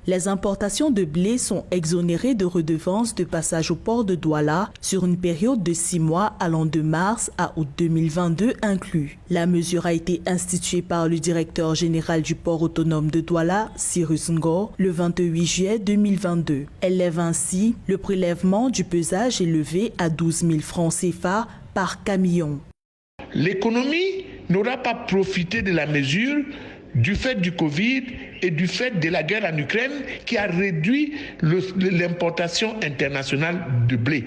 Les importations de blé sont exonérées de redevances de passage au port de Douala sur une période de 6 mois allant de mars à août 2022 inclus. La mesure a été instituée par le directeur général du port autonome de Douala, Cyrus Ngor, le 28 juillet 2022. Elle lève ainsi le prélèvement du pesage élevé à 12 000 francs CFA par camion. L'économie n'aura pas profité de la mesure du fait du Covid et du fait de la guerre en Ukraine qui a réduit l'importation internationale de blé.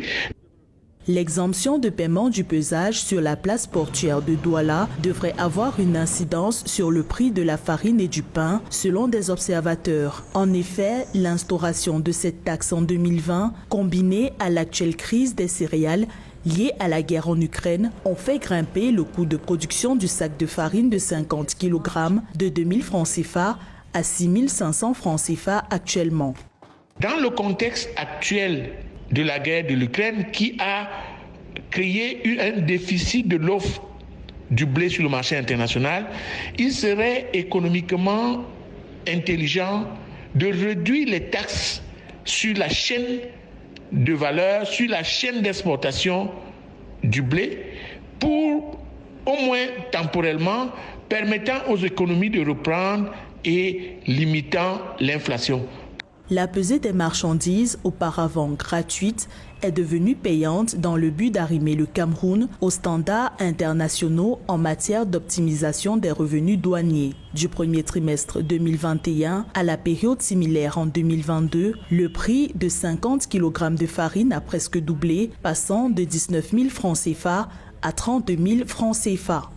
L'exemption de paiement du pesage sur la place portuaire de Douala devrait avoir une incidence sur le prix de la farine et du pain, selon des observateurs. En effet, l'instauration de cette taxe en 2020, combinée à l'actuelle crise des céréales, liées à la guerre en Ukraine, ont fait grimper le coût de production du sac de farine de 50 kg de 2 000 francs CFA à 6 500 francs CFA actuellement. Dans le contexte actuel de la guerre de l'Ukraine qui a créé un déficit de l'offre du blé sur le marché international, il serait économiquement intelligent de réduire les taxes sur la chaîne de valeur, sur la chaîne d'exportation du blé pour, au moins temporairement, permettant aux économies de reprendre et limitant l'inflation. La pesée des marchandises, auparavant gratuite, est devenue payante dans le but d'arrimer le Cameroun aux standards internationaux en matière d'optimisation des revenus douaniers. Du premier trimestre 2021 à la période similaire en 2022, le prix de 50 kg de farine a presque doublé, passant de 19 000 francs CFA à 32 000 francs CFA.